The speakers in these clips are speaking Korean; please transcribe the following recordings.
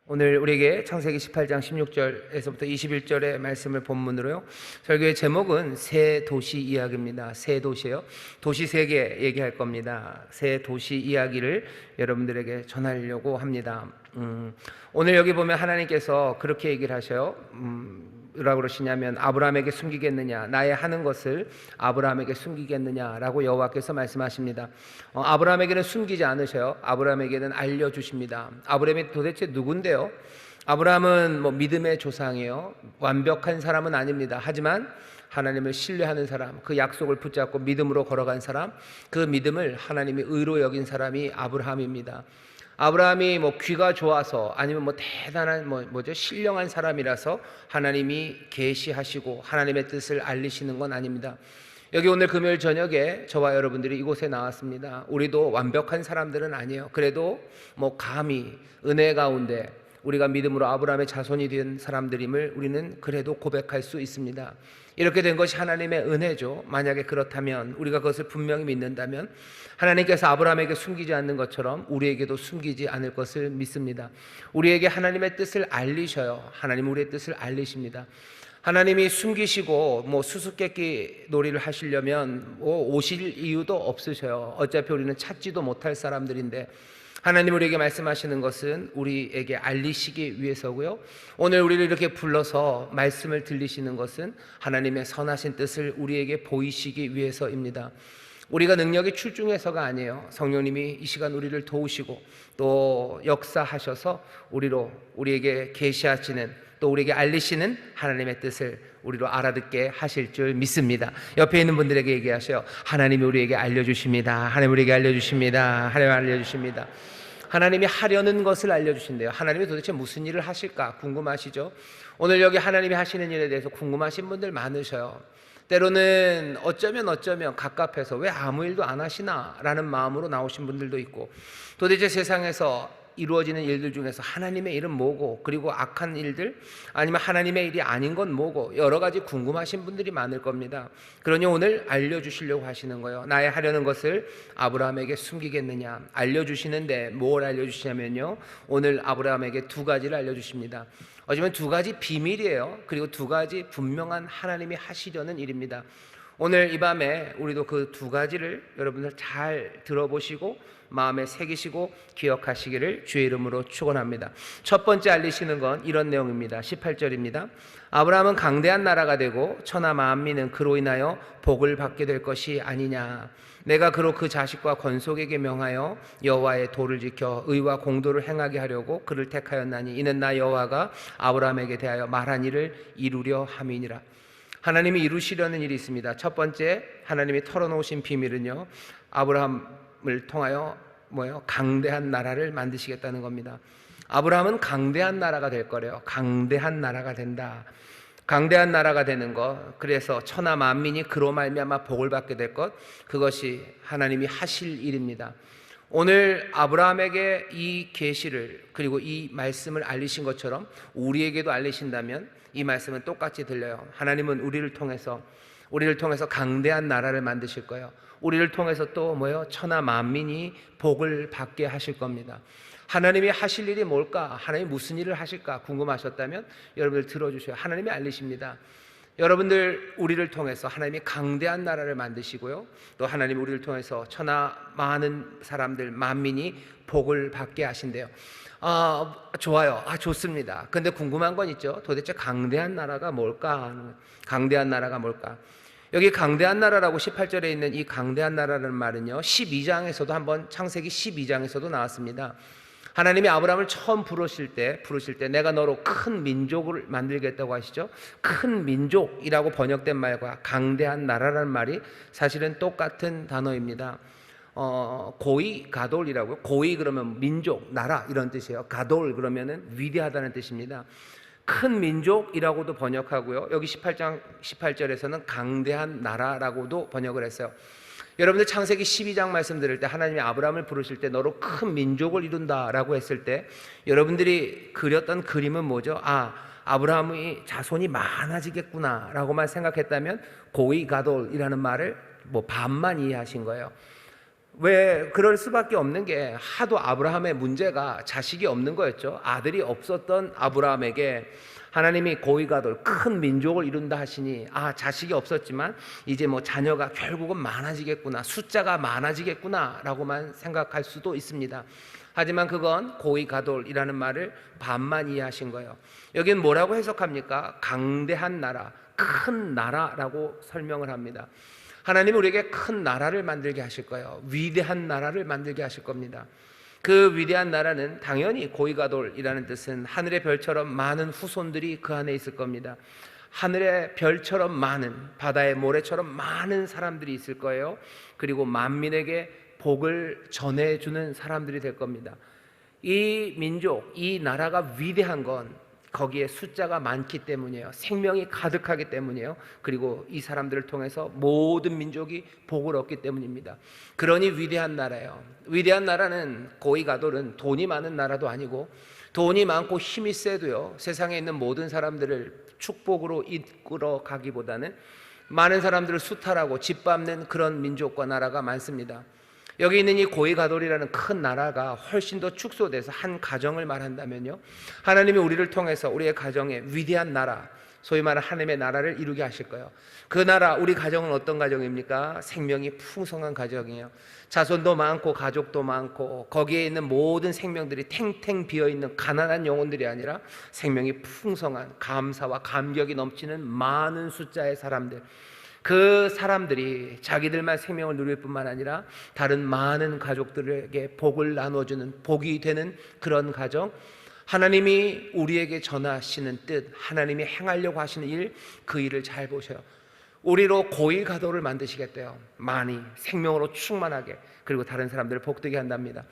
오늘 우리에게 창세기 18장 16절에서부터 21절의 말씀을 본문으로요. 설교의 제목은 새 도시 이야기입니다. 새 도시요. 도시 세 개 얘기할 겁니다. 새 도시 이야기를 여러분들에게 전하려고 합니다. 오늘 여기 보면 하나님께서 그렇게 얘기를 하셔요. 뭐라고 그러시냐면 아브라함에게 숨기겠느냐, 나의 하는 것을 아브라함에게 숨기겠느냐라고 여호와께서 말씀하십니다. 아브라함에게는 숨기지 않으셔요. 아브라함에게는 알려주십니다. 아브라함이 도대체 누군데요? 아브라함은 믿음의 조상이에요. 완벽한 사람은 아닙니다. 하지만 하나님을 신뢰하는 사람, 그 약속을 붙잡고 믿음으로 걸어간 사람, 그 믿음을 하나님이 의로 여긴 사람이 아브라함입니다. 아브라함이 귀가 좋아서 아니면 대단한 신령한 사람이라서 하나님이 계시하시고 하나님의 뜻을 알리시는 건 아닙니다. 여기 오늘 금요일 저녁에 저와 여러분들이 이곳에 나왔습니다. 우리도 완벽한 사람들은 아니에요. 그래도 감히 은혜 가운데 우리가 믿음으로 아브라함의 자손이 된 사람들임을 우리는 그래도 고백할 수 있습니다. 이렇게 된 것이 하나님의 은혜죠. 만약에 그렇다면, 우리가 그것을 분명히 믿는다면 하나님께서 아브라함에게 숨기지 않는 것처럼 우리에게도 숨기지 않을 것을 믿습니다. 우리에게 하나님의 뜻을 알리셔요. 하나님 우리의 뜻을 알리십니다. 하나님이 숨기시고 수수께끼 놀이를 하시려면 오실 이유도 없으셔요. 어차피 우리는 찾지도 못할 사람들인데 하나님 우리에게 말씀하시는 것은 우리에게 알리시기 위해서고요. 오늘 우리를 이렇게 불러서 말씀을 들리시는 것은 하나님의 선하신 뜻을 우리에게 보이시기 위해서입니다. 우리가 능력이 출중해서가 아니에요. 성령님이 이 시간 우리를 도우시고 또 역사하셔서 우리에게 계시하시는, 또 우리에게 알리시는 하나님의 뜻을 우리로 알아듣게 하실 줄 믿습니다. 옆에 있는 분들에게 얘기하셔요. 하나님이 우리에게 알려주십니다. 하나님 우리에게 알려주십니다. 하나님 알려주십니다. 하나님이 하려는 것을 알려주신대요. 하나님이 도대체 무슨 일을 하실까 궁금하시죠? 오늘 여기 하나님이 하시는 일에 대해서 궁금하신 분들 많으셔요. 때로는 어쩌면 갑갑해서 왜 아무 일도 안 하시나 라는 마음으로 나오신 분들도 있고, 도대체 세상에서 이루어지는 일들 중에서 하나님의 일은 뭐고, 그리고 악한 일들 아니면 하나님의 일이 아닌 건 뭐고, 여러 가지 궁금하신 분들이 많을 겁니다. 그러니 오늘 알려주시려고 하시는 거예요. 나의 하려는 것을 아브라함에게 숨기겠느냐. 알려주시는데 뭘 알려주시냐면요, 오늘 아브라함에게 두 가지를 알려주십니다. 어쩌면 두 가지 비밀이에요. 그리고 두 가지 분명한 하나님이 하시려는 일입니다. 오늘 이 밤에 우리도 그 두 가지를 여러분들 잘 들어보시고 마음에 새기시고 기억하시기를 주의 이름으로 축원합니다. 첫 번째 알리시는 건 이런 내용입니다. 18절입니다. 아브라함은 강대한 나라가 되고 천하 만민은 그로 인하여 복을 받게 될 것이 아니냐. 내가 그로 그 자식과 건속에게 명하여 여호와의 도를 지켜 의와 공도를 행하게 하려고 그를 택하였나니 이는 나 여호와가 아브라함에게 대하여 말한 일을 이루려 함이니라. 하나님이 이루시려는 일이 있습니다. 첫 번째 하나님이 털어놓으신 비밀은요, 아브라함을 통하여 강대한 나라를 만드시겠다는 겁니다. 아브라함은 강대한 나라가 될 거래요. 강대한 나라가 된다. 강대한 나라가 되는 것, 그래서 천하 만민이 그로 말미암아 복을 받게 될 것, 그것이 하나님이 하실 일입니다. 오늘 아브라함에게 이 계시를, 그리고 이 말씀을 알리신 것처럼 우리에게도 알리신다면 이 말씀은 똑같이 들려요. 하나님은 우리를 통해서 강대한 나라를 만드실 거예요. 우리를 통해서 또 천하 만민이 복을 받게 하실 겁니다. 하나님이 하실 일이 뭘까? 하나님이 무슨 일을 하실까? 궁금하셨다면 여러분들 들어주셔요. 하나님이 알리십니다. 여러분들 우리를 통해서 하나님이 강대한 나라를 만드시고요, 또 하나님이 우리를 통해서 천하 많은 사람들 만민이 복을 받게 하신대요. 좋아요. 좋습니다. 근데 궁금한 건 있죠. 도대체 강대한 나라가 뭘까? 강대한 나라가 뭘까? 여기 강대한 나라라고 18절에 있는 이 강대한 나라라는 말은요, 12장에서도 한번, 창세기 12장에서도 나왔습니다. 하나님이 아브라함을 처음 부르실 때 내가 너로 큰 민족을 만들겠다고 하시죠. 큰 민족이라고 번역된 말과 강대한 나라라는 말이 사실은 똑같은 단어입니다. 고이 가돌이라고요. 고이 그러면 민족, 나라 이런 뜻이에요. 가돌 그러면은 위대하다는 뜻입니다. 큰 민족이라고도 번역하고요, 여기 18장 18절에서는 강대한 나라라고도 번역을 했어요. 여러분들 창세기 12장 말씀 들을 때 하나님이 아브라함을 부르실 때 너로 큰 민족을 이룬다라고 했을 때 여러분들이 그렸던 그림은 뭐죠? 아브라함의 자손이 많아지겠구나 라고만 생각했다면 고이 가돌이라는 말을 반만 이해하신 거예요. 왜 그럴 수밖에 없는 게 하도 아브라함의 문제가 자식이 없는 거였죠. 아들이 없었던 아브라함에게 하나님이 고위가돌 큰 민족을 이룬다 하시니 자식이 없었지만 이제 뭐 자녀가 결국은 많아지겠구나, 숫자가 많아지겠구나 라고만 생각할 수도 있습니다. 하지만 그건 고위가돌이라는 말을 반만 이해하신 거예요. 여기는 뭐라고 해석합니까? 강대한 나라, 큰 나라라고 설명을 합니다. 하나님은 우리에게 큰 나라를 만들게 하실 거예요. 위대한 나라를 만들게 하실 겁니다. 그 위대한 나라는 당연히 고위가돌이라는 뜻은 하늘의 별처럼 많은 후손들이 그 안에 있을 겁니다. 하늘의 별처럼 많은, 바다의 모래처럼 많은 사람들이 있을 거예요. 그리고 만민에게 복을 전해주는 사람들이 될 겁니다. 이 민족, 이 나라가 위대한 건 거기에 숫자가 많기 때문이에요. 생명이 가득하기 때문이에요. 그리고 이 사람들을 통해서 모든 민족이 복을 얻기 때문입니다. 그러니 위대한 나라예요. 위대한 나라는 고위가돌은 돈이 많은 나라도 아니고 돈이 많고 힘이 세도요, 세상에 있는 모든 사람들을 축복으로 이끌어 가기보다는 많은 사람들을 수탈하고 짓밟는 그런 민족과 나라가 많습니다. 여기 있는 이 고위가돌이라는 큰 나라가 훨씬 더 축소돼서 한 가정을 말한다면요, 하나님이 우리를 통해서 우리의 가정에 위대한 나라, 소위 말하는 하나님의 나라를 이루게 하실 거예요. 그 나라, 우리 가정은 어떤 가정입니까? 생명이 풍성한 가정이에요. 자손도 많고 가족도 많고 거기에 있는 모든 생명들이 탱탱 비어있는 가난한 영혼들이 아니라 생명이 풍성한, 감사와 감격이 넘치는 많은 숫자의 사람들, 그 사람들이 자기들만 생명을 누릴 뿐만 아니라 다른 많은 가족들에게 복을 나눠주는, 복이 되는 그런 가정, 하나님이 우리에게 전하시는 뜻, 하나님이 행하려고 하시는 일, 그 일을 잘 보셔요. 우리로 고위가돌을 만드시겠대요. 많이 생명으로 충만하게, 그리고 다른 사람들을 복되게 한답니다.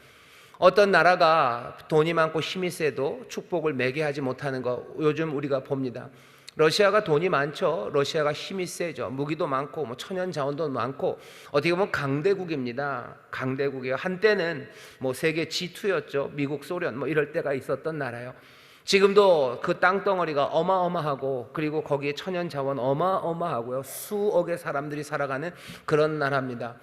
어떤 나라가 돈이 많고 힘이 세도 축복을 매게 하지 못하는 거 요즘 우리가 봅니다. 러시아가 돈이 많죠. 러시아가 힘이 세죠. 무기도 많고 뭐 천연 자원도 많고 어떻게 보면 강대국입니다. 강대국이에요. 한때는 뭐 세계 G2였죠. 미국, 소련 뭐 이럴 때가 있었던 나라예요. 지금도 그 땅덩어리가 어마어마하고 그리고 거기에 천연 자원 어마어마하고요. 수억의 사람들이 살아가는 그런 나라입니다.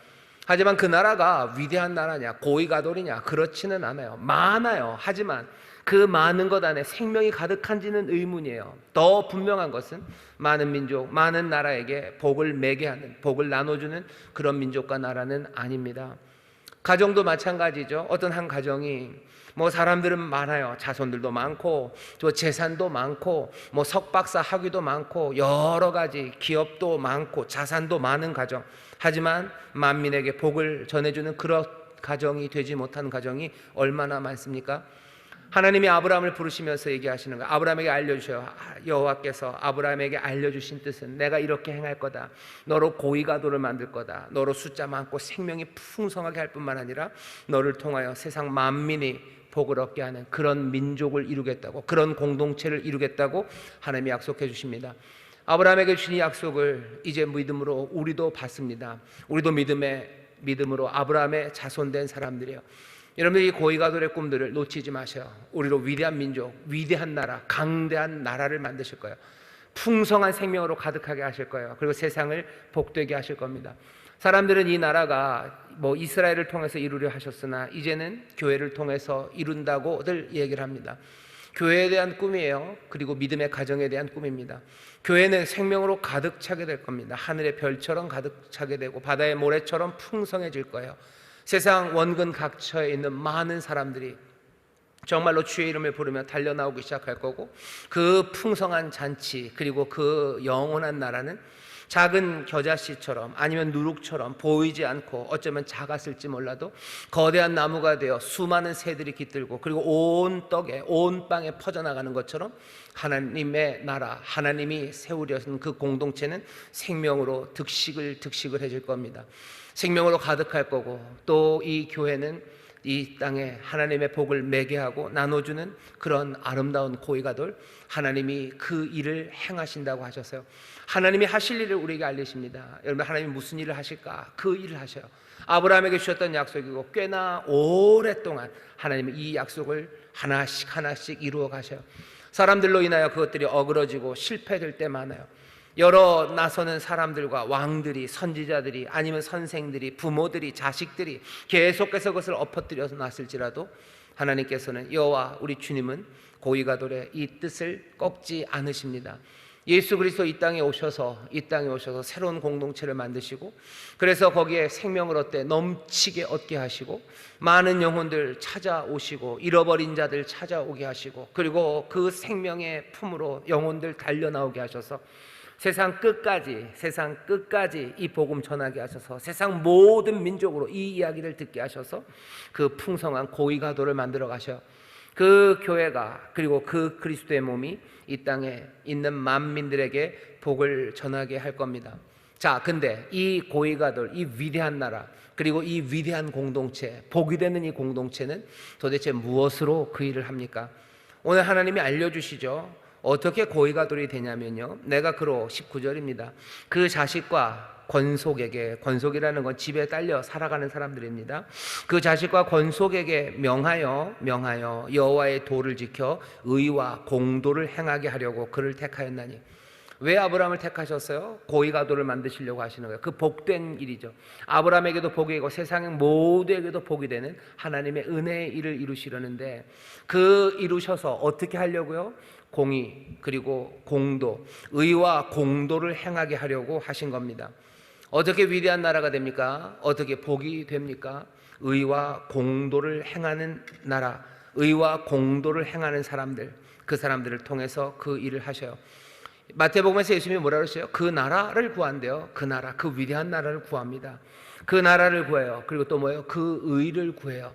하지만 그 나라가 위대한 나라냐, 고위가돌이냐, 그렇지는 않아요. 많아요. 하지만 그 많은 것 안에 생명이 가득한지는 의문이에요. 더 분명한 것은 많은 민족, 많은 나라에게 복을 매게 하는, 복을 나눠주는 그런 민족과 나라는 아닙니다. 가정도 마찬가지죠. 어떤 한 가정이 뭐 사람들은 많아요. 자손들도 많고 또 재산도 많고 뭐 석박사 학위도 많고 여러 가지 기업도 많고 자산도 많은 가정, 하지만 만민에게 복을 전해주는 그런 가정이 되지 못한 가정이 얼마나 많습니까? 하나님이 아브라함을 부르시면서 얘기하시는 거예요. 아브라함에게 알려주셔요. 여호와께서 아브라함에게 알려주신 뜻은 내가 이렇게 행할 거다. 너로 고위가돌을 만들 거다. 너로 숫자 많고 생명이 풍성하게 할 뿐만 아니라 너를 통하여 세상 만민이 복을 얻게 하는 그런 민족을 이루겠다고, 그런 공동체를 이루겠다고 하나님이 약속해 주십니다. 아브라함에게 주신 이 약속을 이제 믿음으로 우리도 받습니다. 우리도 믿음으로 아브라함의 자손된 사람들이에요. 여러분들 이 고위가돌의 꿈들을 놓치지 마셔요. 우리로 위대한 민족, 위대한 나라, 강대한 나라를 만드실 거예요. 풍성한 생명으로 가득하게 하실 거예요. 그리고 세상을 복되게 하실 겁니다. 사람들은 이 나라가 뭐 이스라엘을 통해서 이루려 하셨으나 이제는 교회를 통해서 이룬다고들 얘기를 합니다. 교회에 대한 꿈이에요. 그리고 믿음의 가정에 대한 꿈입니다. 교회는 생명으로 가득 차게 될 겁니다. 하늘의 별처럼 가득 차게 되고 바다의 모래처럼 풍성해질 거예요. 세상 원근 각처에 있는 많은 사람들이 정말로 주의 이름을 부르며 달려나오기 시작할 거고, 그 풍성한 잔치 그리고 그 영원한 나라는 작은 겨자씨처럼 아니면 누룩처럼 보이지 않고 어쩌면 작았을지 몰라도 거대한 나무가 되어 수많은 새들이 깃들고 그리고 온 떡에 온 빵에 퍼져나가는 것처럼 하나님의 나라, 하나님이 세우려는 그 공동체는 생명으로 득식을 해질 겁니다. 생명으로 가득할 거고, 또 이 교회는 이 땅에 하나님의 복을 매게 하고 나눠주는 그런 아름다운 고위가돌, 하나님이 그 일을 행하신다고 하셨어요. 하나님이 하실 일을 우리에게 알리십니다. 여러분, 하나님이 무슨 일을 하실까? 그 일을 하셔요. 아브라함에게 주셨던 약속이고 꽤나 오랫동안 하나님이 이 약속을 하나씩 이루어 가셔요. 사람들로 인하여 그것들이 어그러지고 실패될 때 많아요. 여러 나서는 사람들과 왕들이, 선지자들이, 아니면 선생들이, 부모들이, 자식들이 계속해서 그것을 엎어뜨려서 놨을지라도 하나님께서는, 여호와 우리 주님은 고위가돌의 이 뜻을 꺾지 않으십니다. 예수 그리스도 이 땅에 오셔서 새로운 공동체를 만드시고, 그래서 거기에 생명을 얻되 넘치게 얻게 하시고, 많은 영혼들 찾아오시고, 잃어버린 자들 찾아오게 하시고, 그리고 그 생명의 품으로 영혼들 달려나오게 하셔서 세상 끝까지 이 복음 전하게 하셔서 세상 모든 민족으로 이 이야기를 듣게 하셔서 그 풍성한 고위가도를 만들어 가셔. 그 교회가, 그리고 그 그리스도의 몸이 이 땅에 있는 만민들에게 복을 전하게 할 겁니다. 자, 근데 이 고위가돌, 이 위대한 나라, 그리고 이 위대한 공동체, 복이 되는 이 공동체는 도대체 무엇으로 그 일을 합니까? 오늘 하나님이 알려주시죠. 어떻게 고위가돌이 되냐면요, 내가 그로 19절입니다. 그 자식과 권속에게, 권속이라는 건 집에 딸려 살아가는 사람들입니다. 그 자식과 권속에게 명하여 여호와의 도를 지켜 의와 공도를 행하게 하려고 그를 택하였나니. 왜 아브라함을 택하셨어요? 고위가도를 만드시려고 하시는 거예요. 그 복된 일이죠. 아브라함에게도 복이고 세상 모두에게도 복이 되는 하나님의 은혜의 일을 이루시려는데, 그 이루셔서 어떻게 하려고요? 공의, 그리고 공도, 의와 공도를 행하게 하려고 하신 겁니다. 어떻게 위대한 나라가 됩니까? 어떻게 복이 됩니까? 의와 공도를 행하는 나라, 의와 공도를 행하는 사람들, 그 사람들을 통해서 그 일을 하셔요. 마태복음에서 예수님이 뭐라 그러세요? 그 나라를 구한대요. 그 나라, 그 위대한 나라를 구합니다. 그 나라를 구해요. 그리고 또 뭐예요? 그 의를 구해요.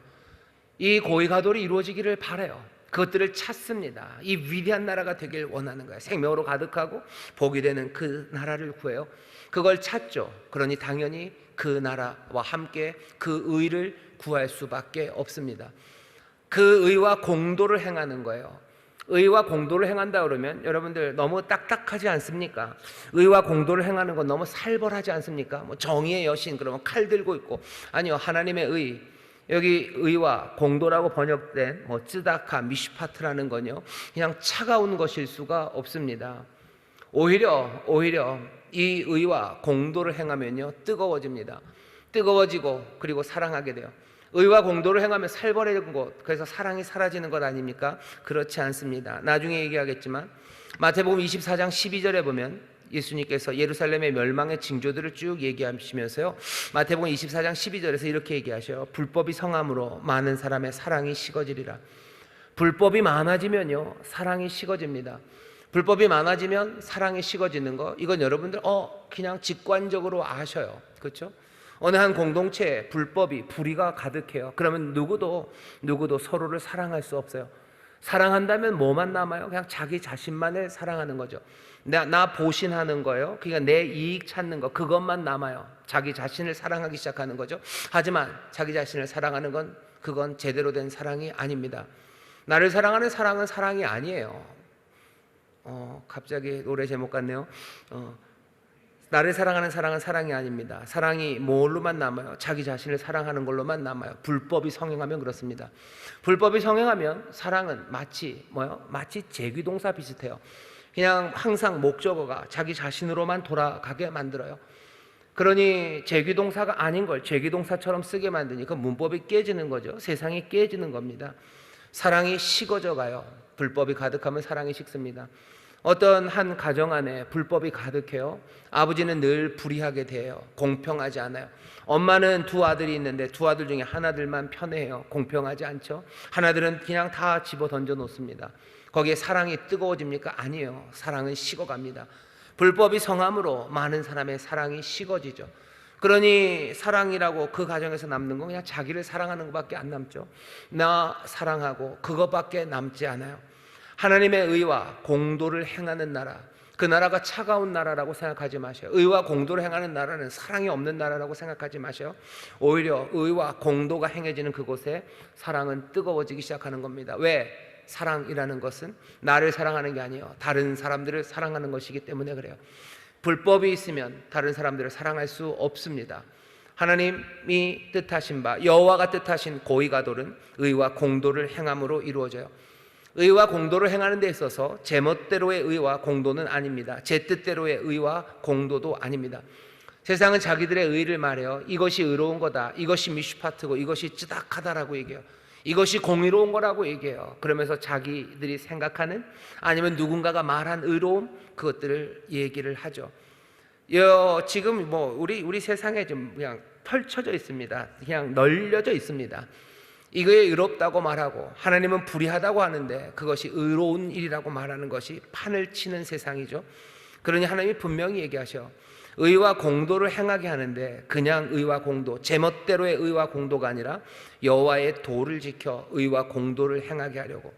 이 고위가돌이 이루어지기를 바라요. 그것들을 찾습니다. 이 위대한 나라가 되길 원하는 거예요. 생명으로 가득하고 복이 되는 그 나라를 구해요. 그걸 찾죠. 그러니 당연히 그 나라와 함께 그 의를 구할 수밖에 없습니다. 그 의와 공도를 행하는 거예요. 의와 공도를 행한다 그러면 여러분들 너무 딱딱하지 않습니까? 의와 공도를 행하는 건 너무 살벌하지 않습니까? 뭐 정의의 여신 그러면 칼 들고 있고, 아니요, 하나님의 의, 여기 의와 공도라고 번역된 뭐 쯔다카, 미슈파트라는 건요, 그냥 차가운 것일 수가 없습니다. 오히려 이 의와 공도를 행하면요, 뜨거워집니다. 뜨거워지고 그리고 사랑하게 돼요. 의와 공도를 행하면 살벌해진 것, 그래서 사랑이 사라지는 것 아닙니까? 그렇지 않습니다. 나중에 얘기하겠지만 마태복음 24장 12절에 보면 예수님께서 예루살렘의 멸망의 징조들을 쭉 얘기하시면서요, 마태복음 24장 12절에서 이렇게 얘기하셔요. 불법이 성함으로 많은 사람의 사랑이 식어지리라. 불법이 많아지면요, 사랑이 식어집니다. 불법이 많아지면 사랑이 식어지는 거, 이건 여러분들 그냥 직관적으로 아셔요. 그렇죠? 어느 한 공동체에 불의가 가득해요. 그러면 누구도 서로를 사랑할 수 없어요. 사랑한다면 뭐만 남아요? 그냥 자기 자신만을 사랑하는 거죠. 나 보신하는 거예요. 그러니까 내 이익 찾는 거, 그것만 남아요. 자기 자신을 사랑하기 시작하는 거죠. 하지만 자기 자신을 사랑하는 건, 그건 제대로 된 사랑이 아닙니다. 나를 사랑하는 사랑은 사랑이 아니에요. 갑자기 노래 제목 같네요. 나를 사랑하는 사랑은 사랑이 아닙니다. 사랑이 뭘로만 남아요? 자기 자신을 사랑하는 걸로만 남아요. 불법이 성행하면 그렇습니다. 불법이 성행하면 사랑은 마치 제귀동사 비슷해요. 그냥 항상 목적어가 자기 자신으로만 돌아가게 만들어요. 그러니 제귀동사가 아닌 걸 제귀동사처럼 쓰게 만드니까 문법이 깨지는 거죠. 세상이 깨지는 겁니다. 사랑이 식어져 가요. 불법이 가득하면 사랑이 식습니다. 어떤 한 가정 안에 불법이 가득해요. 아버지는 늘 불의하게 돼요. 공평하지 않아요. 엄마는 두 아들이 있는데 두 아들 중에 하나들만 편애해요. 공평하지 않죠. 하나들은 그냥 다 집어 던져 놓습니다. 거기에 사랑이 뜨거워집니까? 아니에요. 사랑은 식어갑니다. 불법이 성함으로 많은 사람의 사랑이 식어지죠. 그러니 사랑이라고 그 가정에서 남는 건 그냥 자기를 사랑하는 것밖에 안 남죠. 나 사랑하고 그것밖에 남지 않아요. 하나님의 의와 공도를 행하는 나라, 그 나라가 차가운 나라라고 생각하지 마세요. 의와 공도를 행하는 나라는 사랑이 없는 나라라고 생각하지 마세요. 오히려 의와 공도가 행해지는 그곳에 사랑은 뜨거워지기 시작하는 겁니다. 왜? 사랑이라는 것은 나를 사랑하는 게 아니에요. 다른 사람들을 사랑하는 것이기 때문에 그래요. 불법이 있으면 다른 사람들을 사랑할 수 없습니다. 하나님이 뜻하신 바, 여호와가 뜻하신 고위가돌은 의와 공도를 행함으로 이루어져요. 의와 공도를 행하는 데 있어서 제 멋대로의 의와 공도는 아닙니다. 제 뜻대로의 의와 공도도 아닙니다. 세상은 자기들의 의를 말해요. 이것이 의로운 거다, 이것이 미슈파트고 이것이 찌닥하다라고 얘기해요. 이것이 공의로운 거라고 얘기해요. 그러면서 자기들이 생각하는, 아니면 누군가가 말한 의로움, 그것들을 얘기를 하죠. 지금 우리 세상에 좀 그냥 펼쳐져 있습니다. 그냥 널려져 있습니다. 이거에 의롭다고 말하고 하나님은 불의하다고 하는데 그것이 의로운 일이라고 말하는 것이 판을 치는 세상이죠. 그러니 하나님이 분명히 얘기하셔. 의와 공도를 행하게 하는데 그냥 의와 공도, 제멋대로의 의와 공도가 아니라 여호와의 도를 지켜 의와 공도를 행하게 하려고.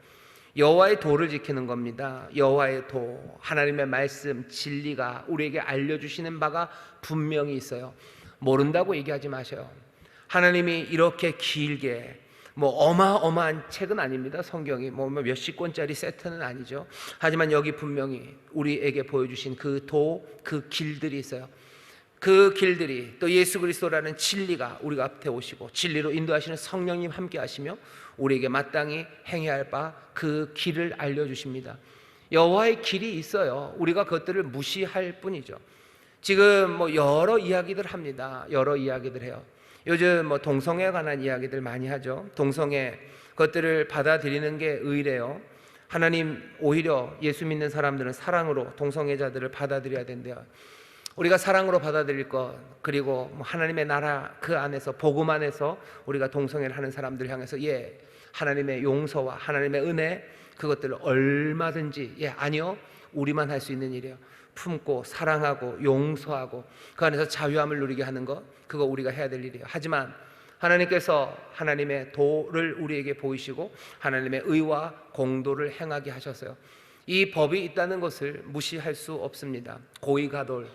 여호와의 도를 지키는 겁니다. 여호와의 도, 하나님의 말씀, 진리가 우리에게 알려주시는 바가 분명히 있어요. 모른다고 얘기하지 마셔요. 하나님이 이렇게 길게, 어마어마한 책은 아닙니다. 성경이 몇십 권짜리 세트는 아니죠. 하지만 여기 분명히 우리에게 보여주신 그 도, 그 길들이 있어요. 그 길들이, 또 예수 그리스도라는 진리가 우리가 앞에 오시고 진리로 인도하시는 성령님 함께 하시며 우리에게 마땅히 행해야 할 바 그 길을 알려주십니다. 여호와의 길이 있어요. 우리가 그것들을 무시할 뿐이죠. 지금 여러 이야기들 합니다. 여러 이야기들 해요. 요즘 동성애에 관한 이야기들 많이 하죠. 동성애, 그것들을 받아들이는 게 의래요. 하나님 오히려 예수 믿는 사람들은 사랑으로 동성애자들을 받아들여야 된대요. 우리가 사랑으로 받아들일 것, 그리고 하나님의 나라 그 안에서, 복음 안에서 우리가 동성애를 하는 사람들 향해서 하나님의 용서와 하나님의 은혜, 그것들을 얼마든지 아니요, 우리만 할 수 있는 일이에요. 품고 사랑하고 용서하고 그 안에서 자유함을 누리게 하는 것, 그거 우리가 해야 될 일이에요. 하지만 하나님께서 하나님의 도를 우리에게 보이시고 하나님의 의와 공도를 행하게 하셨어요. 이 법이 있다는 것을 무시할 수 없습니다. 고이가돌,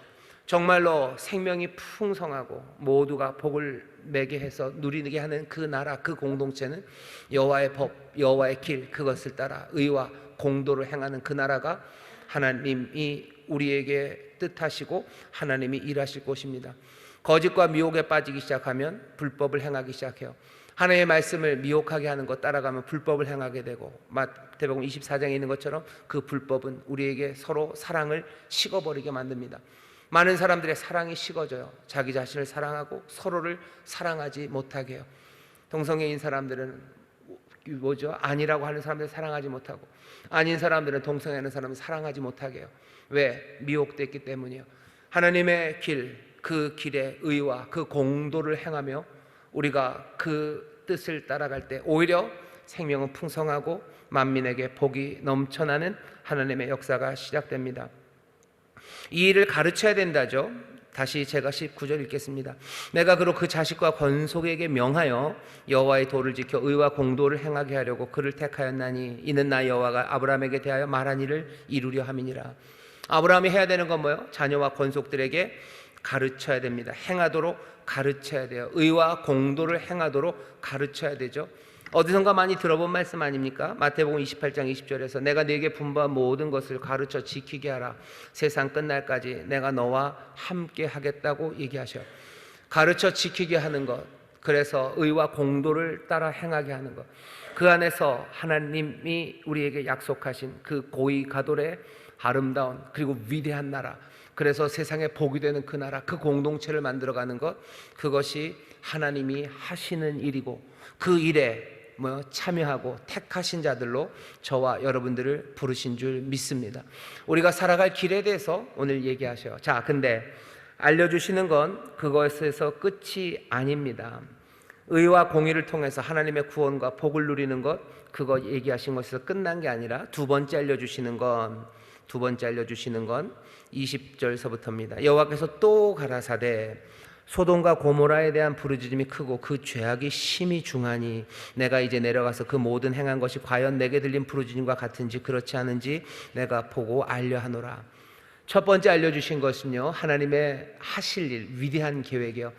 정말로 생명이 풍성하고 모두가 복을 매게 해서 누리게 하는 그 나라, 그 공동체는 여호와의 법, 여호와의 길, 그것을 따라 의와 공도를 행하는 그 나라가 하나님이 우리에게 뜻하시고 하나님이 일하실 곳입니다. 거짓과 미혹에 빠지기 시작하면 불법을 행하기 시작해요. 하나님의 말씀을 미혹하게 하는 것 따라가면 불법을 행하게 되고, 마태복음 24장에 있는 것처럼 그 불법은 우리에게 서로 사랑을 식어버리게 만듭니다. 많은 사람들의 사랑이 식어져요. 자기 자신을 사랑하고 서로를 사랑하지 못하게 해요. 동성애인 사람들은 아니라고 하는 사람들 사랑하지 못하고, 아닌 사람들은 동성애하는 사람을 사랑하지 못하게 해요. 왜? 미혹됐기 때문이에요. 하나님의 길, 그 길의 의와 그 공도를 행하며 우리가 그 뜻을 따라갈 때 오히려 생명은 풍성하고 만민에게 복이 넘쳐나는 하나님의 역사가 시작됩니다. 이 일을 가르쳐야 된다죠. 다시 제가 19절 읽겠습니다. 내가 그로 그 자식과 건속에게 명하여 여호와의 도를 지켜 의와 공도를 행하게 하려고 그를 택하였나니 이는 나 여호와가 아브라함에게 대하여 말한 일을 이루려 함이니라. 아브라함이 해야 되는 건 뭐예요? 자녀와 건속들에게 가르쳐야 됩니다. 행하도록 가르쳐야 돼요. 의와 공도를 행하도록 가르쳐야 되죠. 어디선가 많이 들어본 말씀 아닙니까? 마태복음 28장 20절에서 내가 네게 분부한 모든 것을 가르쳐 지키게 하라. 세상 끝날까지 내가 너와 함께 하겠다고 얘기하셔요. 가르쳐 지키게 하는 것, 그래서 의와 공도를 따라 행하게 하는 것, 그 안에서 하나님이 우리에게 약속하신 그 고이 가돌의 아름다운 그리고 위대한 나라, 그래서 세상에 복이 되는 그 나라, 그 공동체를 만들어가는 것, 그것이 하나님이 하시는 일이고 그 일에 참여하고 택하신 자들로 저와 여러분들을 부르신 줄 믿습니다. 우리가 살아갈 길에 대해서 오늘 얘기하셔요. 자, 근데 알려주시는 건 그것에서 끝이 아닙니다. 의와 공의를 통해서 하나님의 구원과 복을 누리는 것, 그거 얘기하신 것에서 끝난 게 아니라 두 번째 알려주시는 건 20절서부터입니다. 여호와께서 또 가라사대 소돔과 고모라에 대한 부르짖음이 크고 그 죄악이 심히 중하니 내가 이제 내려가서 그 모든 행한 것이 과연 내게 들린 부르짖음과 같은지 그렇지 않은지 내가 보고 알려 하노라. 첫 번째 알려주신 것은요, 하나님의 하실 일, 위대한 계획이요.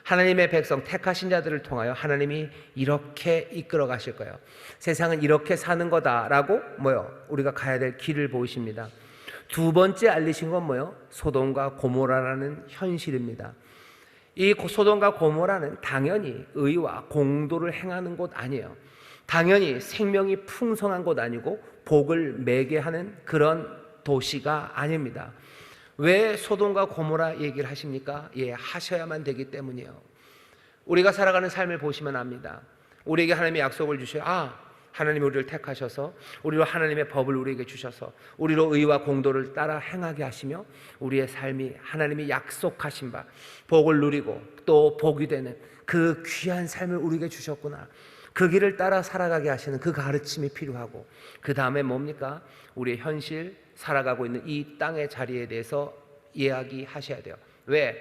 하나님의 백성 택하신 자들을 통하여 하나님이 이렇게 이끌어 가실 거예요. 세상은 이렇게 사는 거다라고 우리가 가야 될 길을 보이십니다. 두 번째 알리신 건 소돔과 고모라라는 현실입니다. 이 소돔과 고모라는 당연히 의와 공도를 행하는 곳 아니에요. 당연히 생명이 풍성한 곳 아니고 복을 매게 하는 그런 도시가 아닙니다. 왜 소돔과 고모라 얘기를 하십니까? 예, 하셔야만 되기 때문이에요. 우리가 살아가는 삶을 보시면 압니다. 우리에게 하나님의 약속을 주셔요. 하나님이 우리를 택하셔서 우리로 하나님의 법을 우리에게 주셔서 우리로 의와 공도를 따라 행하게 하시며 우리의 삶이 하나님이 약속하신 바 복을 누리고 또 복이 되는 그 귀한 삶을 우리에게 주셨구나. 그 길을 따라 살아가게 하시는 그 가르침이 필요하고, 그 다음에 뭡니까? 우리의 현실 살아가고 있는 이 땅의 자리에 대해서 이야기하셔야 돼요. 왜?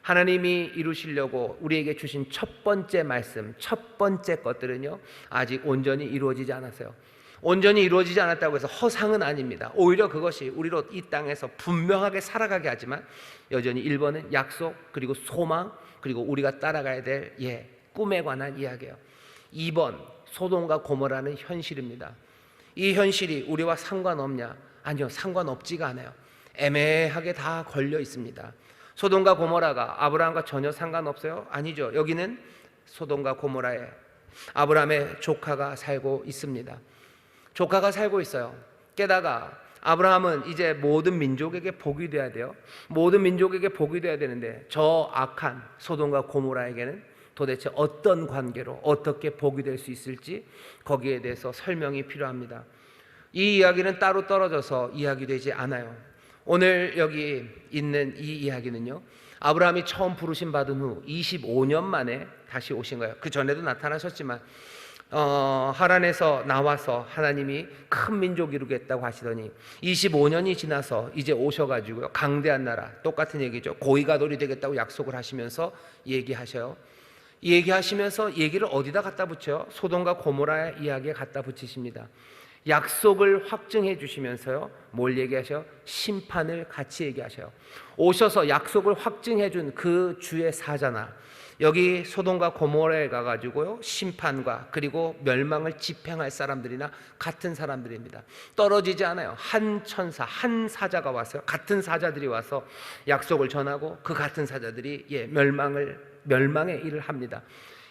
하나님이 이루시려고 우리에게 주신 첫 번째 말씀, 첫 번째 것들은요, 아직 온전히 이루어지지 않았어요. 온전히 이루어지지 않았다고 해서 허상은 아닙니다. 오히려 그것이 우리로 이 땅에서 분명하게 살아가게 하지만 여전히 1번은 약속, 그리고 소망, 그리고 우리가 따라가야 될 꿈에 관한 이야기예요. 2번, 소돔과 고모라는 현실입니다. 이 현실이 우리와 상관없냐? 아니요, 상관없지가 않아요. 애매하게 다 걸려 있습니다. 소돔과 고모라가 아브라함과 전혀 상관없어요? 아니죠. 여기는 소돔과 고모라에 아브라함의 조카가 살고 있습니다. 조카가 살고 있어요. 게다가 아브라함은 이제 모든 민족에게 복이 돼야 돼요. 모든 민족에게 복이 돼야 되는데 저 악한 소돔과 고모라에게는 도대체 어떤 관계로 어떻게 복이 될 수 있을지 거기에 대해서 설명이 필요합니다. 이 이야기는 따로 떨어져서 이야기되지 않아요. 오늘 여기 있는 이 이야기는요, 아브라함이 처음 부르심 받은 후 25년 만에 다시 오신 거예요. 그 전에도 나타나셨지만 하란에서 나와서 하나님이 큰 민족 이루겠다고 하시더니 25년이 지나서 이제 오셔가지고요, 강대한 나라, 똑같은 얘기죠. 고위가돌이 되겠다고 약속을 하시면서 얘기하셔요. 얘기하시면서 얘기를 어디다 갖다 붙여요? 소돔과 고모라의 이야기에 갖다 붙이십니다. 약속을 확증해 주시면서요, 뭘 얘기하셔요? 심판을 같이 얘기하셔요. 오셔서 약속을 확증해 준 그 주의 사자나 여기 소돔과 고모라에 가가지고요, 심판과 그리고 멸망을 집행할 사람들이나 같은 사람들입니다. 떨어지지 않아요. 한 천사, 한 사자가 와서, 같은 사자들이 와서 약속을 전하고 그 같은 사자들이 멸망의 일을 합니다.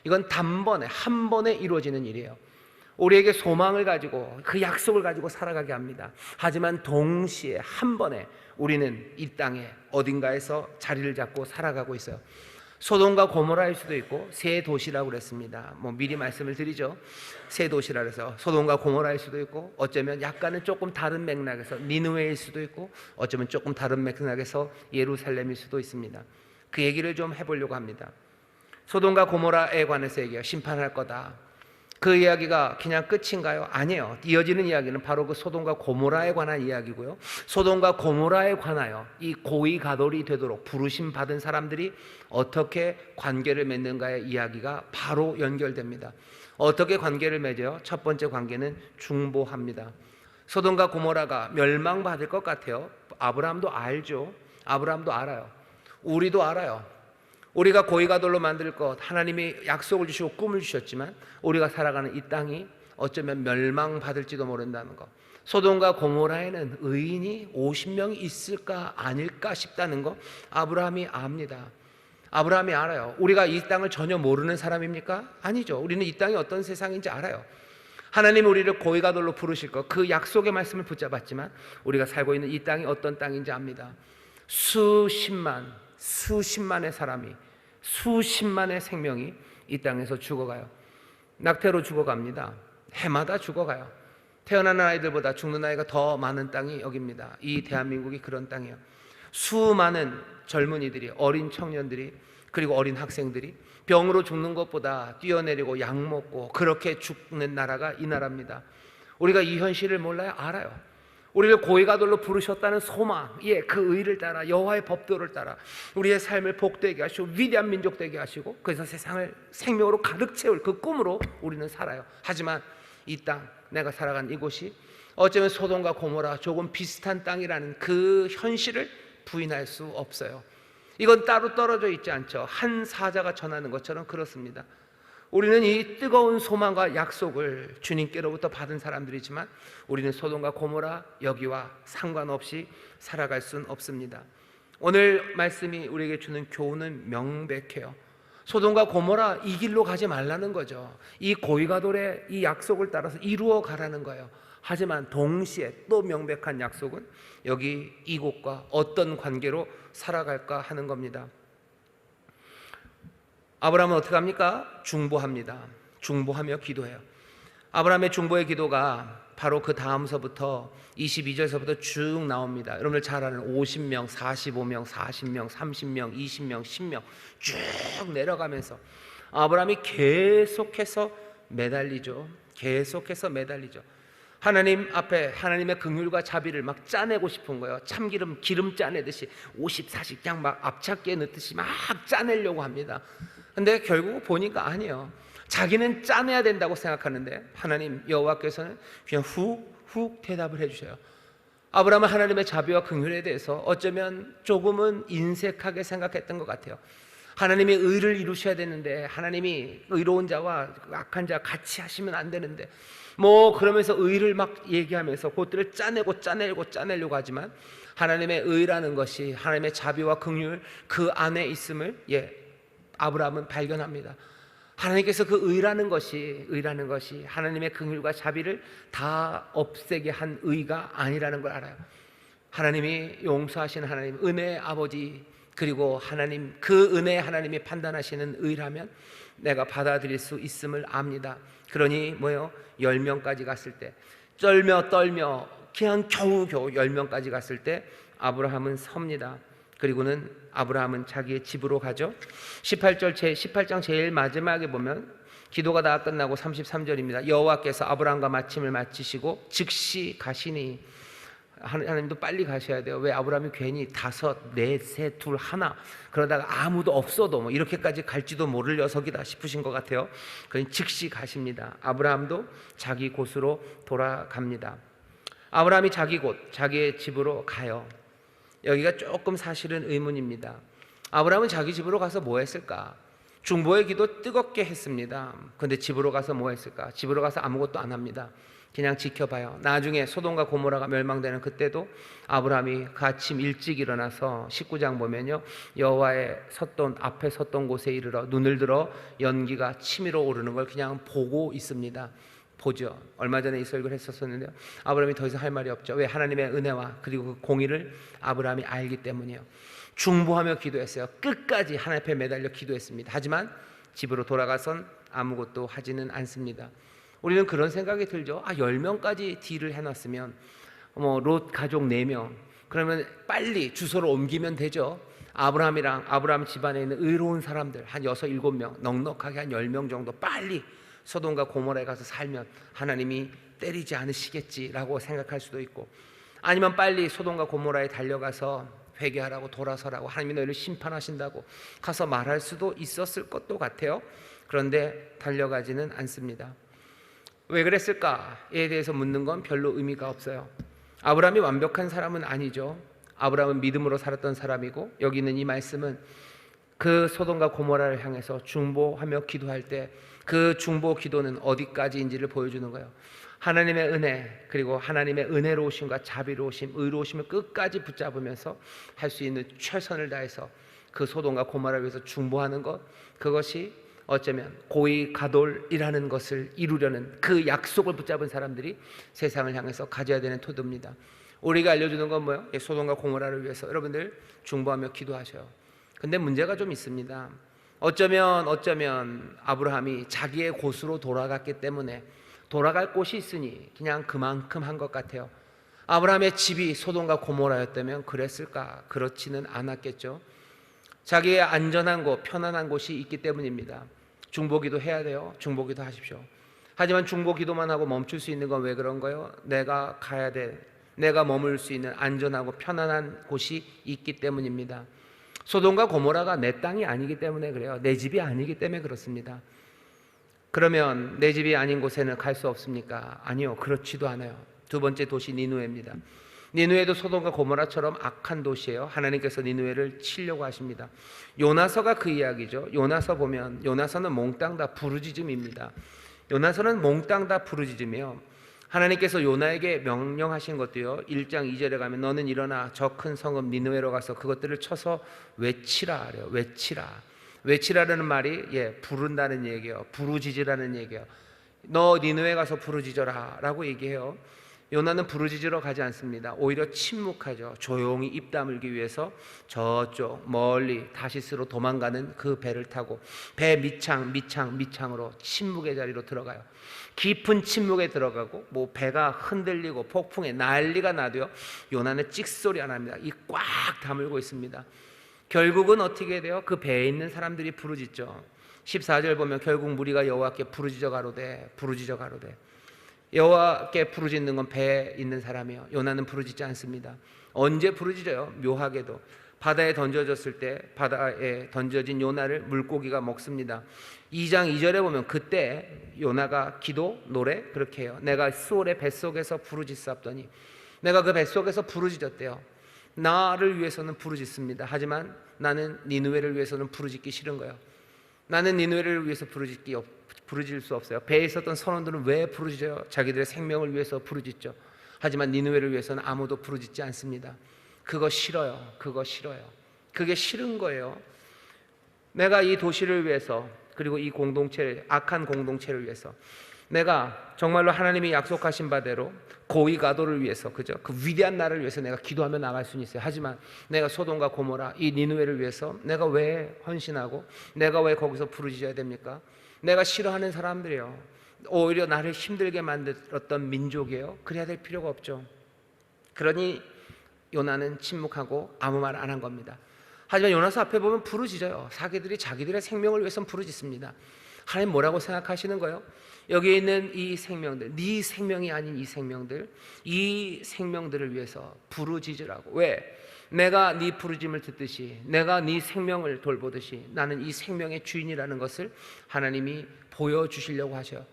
이건 단번에 한 번에 이루어지는 일이에요. 우리에게 소망을 가지고 그 약속을 가지고 살아가게 합니다. 하지만 동시에 한 번에 우리는 이 땅에 어딘가에서 자리를 잡고 살아가고 있어요. 소돔과 고모라일 수도 있고 새 도시라고 그랬습니다. 미리 말씀을 드리죠. 새 도시라 그래서 소돔과 고모라일 수도 있고, 어쩌면 약간은 조금 다른 맥락에서 니느웨일 수도 있고, 어쩌면 조금 다른 맥락에서 예루살렘일 수도 있습니다. 그 얘기를 좀 해보려고 합니다. 소돔과 고모라에 관해서 얘기해요. 심판할 거다. 그 이야기가 그냥 끝인가요? 아니에요. 이어지는 이야기는 바로 그 소돔과 고모라에 관한 이야기고요. 소돔과 고모라에 관하여 이 고위가돌이 되도록 부르심 받은 사람들이 어떻게 관계를 맺는가의 이야기가 바로 연결됩니다. 어떻게 관계를 맺어요? 첫 번째 관계는 중보합니다. 소돔과 고모라가 멸망받을 것 같아요. 아브라함도 알죠. 아브라함도 알아요. 우리도 알아요. 우리가 고위가돌로 만들 것, 하나님이 약속을 주시고 꿈을 주셨지만 우리가 살아가는 이 땅이 어쩌면 멸망받을지도 모른다는 것. 소돔과 고모라에는 의인이 50명이 있을까 아닐까 싶다는 것 아브라함이 압니다. 아브라함이 알아요. 우리가 이 땅을 전혀 모르는 사람입니까? 아니죠. 우리는 이 땅이 어떤 세상인지 알아요. 하나님 우리를 고위가돌로 부르실 것, 그 약속의 말씀을 붙잡았지만 우리가 살고 있는 이 땅이 어떤 땅인지 압니다. 수십만의 사람이, 수십만의 생명이 이 땅에서 죽어가요. 낙태로 죽어갑니다. 해마다 죽어가요. 태어나는 아이들보다 죽는 아이가 더 많은 땅이 여기입니다. 이 대한민국이 그런 땅이에요. 수많은 젊은이들이, 어린 청년들이, 그리고 어린 학생들이 병으로 죽는 것보다 뛰어내리고 약 먹고 그렇게 죽는 나라가 이 나라입니다. 우리가 이 현실을 몰라요? 알아요. 우리를 고위가돌로 부르셨다는 소망, 그 의를 따라 여호와의 법도를 따라 우리의 삶을 복되게 하시고 위대한 민족 되게 하시고 그래서 세상을 생명으로 가득 채울 그 꿈으로 우리는 살아요. 하지만 이 땅, 내가 살아간 이곳이 어쩌면 소돔과 고모라 조금 비슷한 땅이라는 그 현실을 부인할 수 없어요. 이건 따로 떨어져 있지 않죠. 한 사자가 전하는 것처럼 그렇습니다. 우리는 이 뜨거운 소망과 약속을 주님께로부터 받은 사람들이지만 우리는 소돔과 고모라 여기와 상관없이 살아갈 수는 없습니다. 오늘 말씀이 우리에게 주는 교훈은 명백해요. 소돔과 고모라 이 길로 가지 말라는 거죠. 이 고이가돌의 이 약속을 따라서 이루어 가라는 거예요. 하지만 동시에 또 명백한 약속은 여기 이곳과 어떤 관계로 살아갈까 하는 겁니다. 아브라함은 어떻게 합니까? 중보합니다. 중보하며 기도해요. 아브라함의 중보의 기도가 바로 그 다음서부터 22절서부터 쭉 나옵니다. 여러분들 잘 아는 50명, 45명, 40명, 30명, 20명, 10명 쭉 내려가면서 아브라함이 계속해서 매달리죠. 계속해서 매달리죠. 하나님 앞에 하나님의 긍휼과 자비를 막 짜내고 싶은 거예요. 참기름 기름 짜내듯이 50, 40 그냥 막 앞차기에 넣듯이 막 짜내려고 합니다. 근데 결국 보니까 아니에요. 자기는 짜내야 된다고 생각하는데 하나님 여호와께서는 그냥 훅 대답을 해주셔요. 아브라함은 하나님의 자비와 긍휼에 대해서 어쩌면 조금은 인색하게 생각했던 것 같아요. 하나님이 의를 이루셔야 되는데, 하나님이 의로운 자와 악한 자 같이 하시면 안 되는데, 뭐 그러면서 의를 막 얘기하면서 그것들을 짜내려고 하지만 하나님의 의라는 것이 하나님의 자비와 긍휼 그 안에 있음을 아브라함은 발견합니다. 하나님께서 그 의라는 것이 하나님의 긍휼과 자비를 다 없애게 한 의가 아니라는 걸 알아요. 하나님이 용서하시는 하나님, 은혜의 아버지, 그리고 하나님, 그 은혜의 하나님이 판단하시는 의라면 내가 받아들일 수 있음을 압니다. 그러니 10명까지 갔을 때 떨며 그냥 겨우 10명까지 갔을 때 아브라함은 섭니다. 그리고는 아브라함은 자기의 집으로 가죠. 18장 제일 마지막에 보면 기도가 다 끝나고 33절입니다. 여호와께서 아브라함과 마침을 마치시고 즉시 가시니, 하나님도 빨리 가셔야 돼요. 왜? 아브라함이 괜히 5, 4, 3, 2, 1 그러다가 아무도 없어도 이렇게까지 갈지도 모를 녀석이다 싶으신 것 같아요. 그러니 즉시 가십니다. 아브라함도 자기 곳으로 돌아갑니다. 아브라함이 자기 곳, 자기의 집으로 가요. 여기가 조금 사실은 의문입니다. 아브라함은 자기 집으로 가서 뭐 했을까? 중보의 기도 뜨겁게 했습니다. 그런데 집으로 가서 뭐 했을까? 집으로 가서 아무것도 안 합니다. 그냥 지켜봐요. 나중에 소돔과 고모라가 멸망되는 그때도 아브라함이 그 아침 일찍 일어나서 19장 보면요, 여호와의 앞에 섰던 곳에 이르러 눈을 들어 연기가 치밀어 오르는 걸 그냥 보고 있습니다. 보죠. 얼마 전에 이 설교를 했었는데요, 아브라함이 더 이상 할 말이 없죠. 왜? 하나님의 은혜와 그리고 그 공의를 아브라함이 알기 때문이에요. 중보하며 기도했어요. 끝까지 하나님 앞에 매달려 기도했습니다. 하지만 집으로 돌아가선 아무것도 하지는 않습니다. 우리는 그런 생각이 들죠. 10명까지 딜을 해놨으면 롯 가족 4명, 그러면 빨리 주소를 옮기면 되죠. 아브라함 집안에 있는 의로운 사람들 한 6, 7명, 넉넉하게 한 10명 정도 빨리 소돔과 고모라에 가서 살면 하나님이 때리지 않으시겠지라고 생각할 수도 있고, 아니면 빨리 소돔과 고모라에 달려가서 회개하라고, 돌아서라고, 하나님이 너희를 심판하신다고 가서 말할 수도 있었을 것도 같아요. 그런데 달려가지는 않습니다. 왜 그랬을까에 대해서 묻는 건 별로 의미가 없어요. 아브라함이 완벽한 사람은 아니죠. 아브라함은 믿음으로 살았던 사람이고, 여기 있는 이 말씀은 그 소돔과 고모라를 향해서 중보하며 기도할 때 그 중보 기도는 어디까지인지를 보여주는 거예요. 하나님의 은혜, 그리고 하나님의 은혜로우심과 자비로우심, 의로우심을 끝까지 붙잡으면서 할 수 있는 최선을 다해서 그 소돔과 고모라를 위해서 중보하는 것, 그것이 어쩌면 고이가돌이라는 것을 이루려는 그 약속을 붙잡은 사람들이 세상을 향해서 가져야 되는 토대입니다. 우리가 알려주는 건 뭐예요? 소돔과 고모라를 위해서 여러분들 중보하며 기도하셔요. 근데 문제가 좀 있습니다. 어쩌면 아브라함이 자기의 곳으로 돌아갔기 때문에 돌아갈 곳이 있으니 그냥 그만큼 한 것 같아요. 아브라함의 집이 소돔과 고모라였다면 그랬을까? 그렇지는 않았겠죠. 자기의 안전한 곳, 편안한 곳이 있기 때문입니다. 중보기도 해야 돼요. 중보기도 하십시오. 하지만 중보기도만 하고 멈출 수 있는 건 왜 그런 거예요? 내가 가야 될, 내가 머물 수 있는 안전하고 편안한 곳이 있기 때문입니다. 소돔과 고모라가 내 땅이 아니기 때문에 그래요. 내 집이 아니기 때문에 그렇습니다. 그러면 내 집이 아닌 곳에는 갈 수 없습니까? 아니요, 그렇지도 않아요. 두 번째 도시 니느웨입니다. 니느웨도 소돔과 고모라처럼 악한 도시예요. 하나님께서 니느웨를 치려고 하십니다. 요나서가 그 이야기죠. 요나서 보면 요나서는 몽땅 다 부르짖음입니다. 요나서는 몽땅 다 부르짖음이에요. 하나님께서 요나에게 명령하신 것도요, 1장 2절에 가면 너는 일어나 저 큰 성읍 니느웨로 가서 그것들을 쳐서 외치라 그래요. 외치라. 외치라는 말이 부른다는 얘기예요. 부르짖으라는 얘기예요. 너 니느웨 가서 부르짖어라 라고 얘기해요. 요나는 부르짖으러 가지 않습니다. 오히려 침묵하죠. 조용히 입 다물기 위해서 저쪽 멀리 다시스로 도망가는 그 배를 타고 배 밑창으로 침묵의 자리로 들어가요. 깊은 침묵에 들어가고 배가 흔들리고 폭풍에 난리가 나도요, 요나는 찍소리 안 합니다. 이 꽉 다물고 있습니다. 결국은 어떻게 돼요? 그 배에 있는 사람들이 부르짖죠. 14절 보면 결국 무리가 여호와께 부르짖어 가로되 여호와께 부르짖는 건 배에 있는 사람이요, 요나는 부르짖지 않습니다. 언제 부르짖어요? 묘하게도 바다에 던져졌을 때 바다에 던져진 요나를 물고기가 먹습니다. 2장 2절에 보면 그때 요나가 기도 노래 그렇게 해요. 내가 수올의 뱃속에서 부르짖사옵더니, 내가 그 뱃속에서 부르짖었대요. 나를 위해서는 부르짖습니다. 하지만 나는 니느웨를 위해서는 부르짖기 싫은 거예요. 나는 니느웨를 위해서 부르짖을 수 없어요. 배에 있었던 선원들은 왜 부르짖어요? 자기들의 생명을 위해서 부르짖죠. 하지만 니느웨를 위해서는 아무도 부르짖지 않습니다. 그거 싫어요. 그게 싫은 거예요. 내가 이 도시를 위해서, 그리고 이 공동체를, 악한 공동체를 위해서, 내가 정말로 하나님이 약속하신 바대로 고위 가도를 위해서, 그죠? 그 위대한 나를 위해서 내가 기도하며 나갈 수는 있어요. 하지만 내가 소돔과 고모라 이 니느웨를 위해서 내가 왜 헌신하고 내가 왜 거기서 부르짖어야 됩니까? 내가 싫어하는 사람들이에요. 오히려 나를 힘들게 만들었던 민족이에요. 그래야 될 필요가 없죠. 그러니 요나는 침묵하고 아무 말 안 한 겁니다. 하지만 요나서 앞에 보면 부르짖어요. 사기들이 자기들의 생명을 위해서 부르짖습니다. 하나님 뭐라고 생각하시는 거예요? 여기에 있는 이 생명들, 네 생명이 아닌 이 생명들을 위해서 부르짖으라고. 왜? 내가 네 부르짖음을 듣듯이, 내가 네 생명을 돌보듯이 나는 이 생명의 주인이라는 것을 하나님이 보여주시려고 하셔요.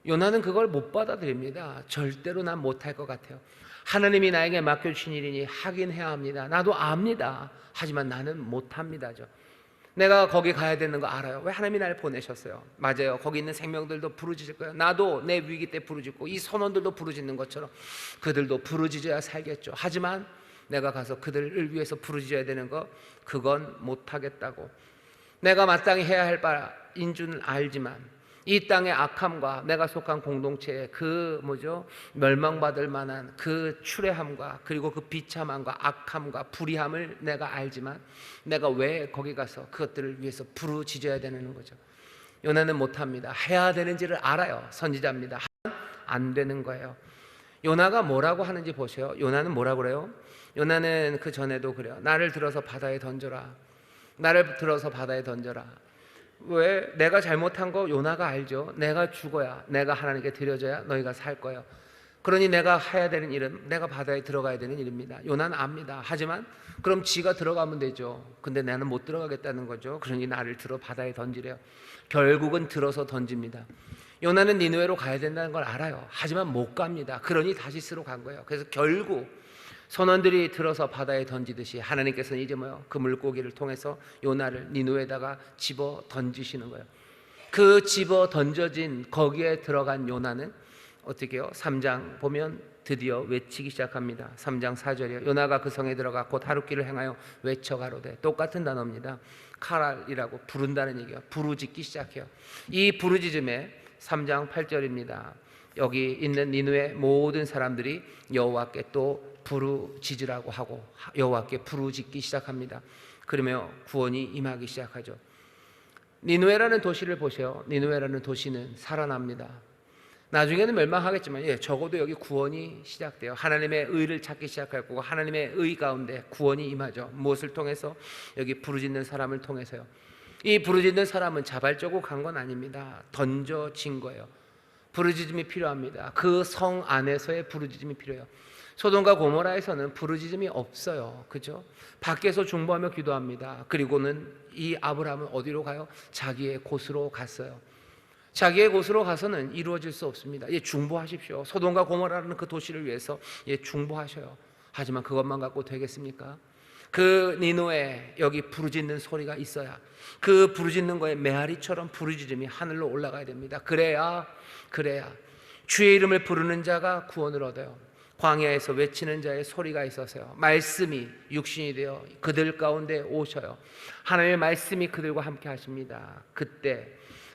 요나는 그걸 못 받아들입니다. 절대로 난 못할 것 같아요. 하나님이 나에게 맡겨주신 일이니 하긴 해야 합니다. 나도 압니다. 하지만 나는 못합니다죠. 내가 거기 가야 되는 거 알아요. 왜 하나님이 나를 보내셨어요? 맞아요. 거기 있는 생명들도 부르짖을 거예요. 나도 내 위기 때 부르짖고 이 선원들도 부르짖는 것처럼 그들도 부르짖어야 살겠죠. 하지만 내가 가서 그들을 위해서 부르짖어야 되는 거, 그건 못하겠다고. 내가 마땅히 해야 할 바인 줄은 알지만 이 땅의 악함과 내가 속한 공동체의 그 멸망받을 만한 그 추레함과 그리고 그 비참함과 악함과 불의함을 내가 알지만 내가 왜 거기 가서 그것들을 위해서 부르짖어야 되는 거죠. 요나는 못합니다. 해야 되는지를 알아요. 선지자입니다. 안 되는 거예요. 요나가 뭐라고 하는지 보세요. 요나는 뭐라고 그래요? 요나는 그 전에도 그래요. 나를 들어서 바다에 던져라. 왜? 내가 잘못한 거 요나가 알죠. 내가 죽어야, 내가 하나님께 드려져야 너희가 살 거예요. 그러니 내가 해야 되는 일은 내가 바다에 들어가야 되는 일입니다. 요나는 압니다. 하지만 그럼 지가 들어가면 되죠. 근데 나는 못 들어가겠다는 거죠. 그러니 나를 들어 바다에 던지래요. 결국은 들어서 던집니다. 요나는 니느웨로 가야 된다는 걸 알아요. 하지만 못 갑니다. 그러니 다시스로 간 거예요. 그래서 결국 선원들이 들어서 바다에 던지듯이 하나님께서는 이제 그 물고기를 통해서 요나를 니느웨에다가 집어 던지시는 거예요. 그 집어 던져진 거기에 들어간 요나는 어떻게 해요? 3장 보면 드디어 외치기 시작합니다. 3장 4절이요. 요나가 그 성에 들어가 곧 하룻길을 행하여 외쳐가로되, 똑같은 단어입니다. 카랄이라고 부른다는 얘기예요. 부르짖기 시작해요. 이 부르짖음에 3장 8절입니다. 여기 있는 니느웨 모든 사람들이 여호와께 또 부르짖으라고 하고 여호와께 부르짖기 시작합니다. 그러며 구원이 임하기 시작하죠. 니느웨라는 도시를 보세요. 니느웨라는 도시는 살아납니다. 나중에는 멸망하겠지만 적어도 여기 구원이 시작돼요. 하나님의 의를 찾기 시작할 거고 하나님의 의 가운데 구원이 임하죠. 무엇을 통해서? 여기 부르짖는 사람을 통해서요. 이 부르짖는 사람은 자발적으로 간 건 아닙니다. 던져진 거예요. 부르짖음이 필요합니다. 그 성 안에서의 부르짖음이 필요해요. 소돔과 고모라에서는 부르짖음이 없어요. 그죠? 밖에서 중보하며 기도합니다. 그리고는 이 아브라함은 어디로 가요? 자기의 곳으로 갔어요. 자기의 곳으로 가서는 이루어질 수 없습니다. 중보하십시오. 소돔과 고모라는 그 도시를 위해서 중보하셔요. 하지만 그것만 갖고 되겠습니까? 그 니느웨 여기 부르짖는 소리가 있어야, 그 부르짖는 거에 메아리처럼 부르짖음이 하늘로 올라가야 됩니다. 그래야 주의 이름을 부르는 자가 구원을 얻어요. 광야에서 외치는 자의 소리가 있어서요. 말씀이 육신이 되어 그들 가운데 오셔요. 하나님의 말씀이 그들과 함께 하십니다. 그때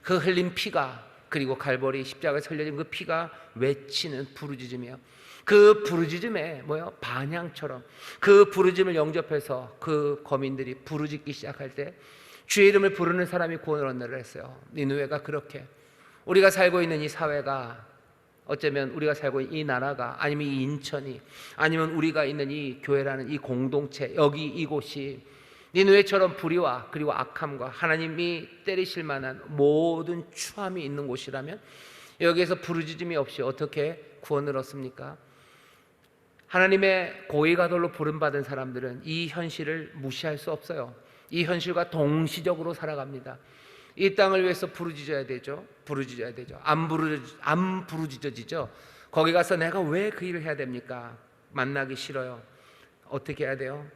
그 흘린 피가, 그리고 갈보리 십자가에 흘려진 그 피가 외치는 부르짖음이요. 그 부르짖음에 반향처럼 그 부르짖음을 영접해서 그 거민들이 부르짖기 시작할 때 주의 이름을 부르는 사람이 구원을 얻느라 했어요. 니느웨가 그렇게, 우리가 살고 있는 이 사회가, 어쩌면 우리가 살고 있는 이 나라가, 아니면 이 인천이, 아니면 우리가 있는 이 교회라는 이 공동체, 여기 이곳이 니느웨처럼 불의와 그리고 악함과 하나님이 때리실 만한 모든 추함이 있는 곳이라면 여기에서 부르짖음이 없이 어떻게 구원을 얻습니까? 하나님의 고위가돌로 부름받은 사람들은 이 현실을 무시할 수 없어요. 이 현실과 동시적으로 살아갑니다. 이 땅을 위해서 부르짖어야 되죠. 부르짖어야 되죠. 안 부르짖어지죠. 거기 가서 내가 왜 그 일을 해야 됩니까? 만나기 싫어요. 어떻게 해야 돼요?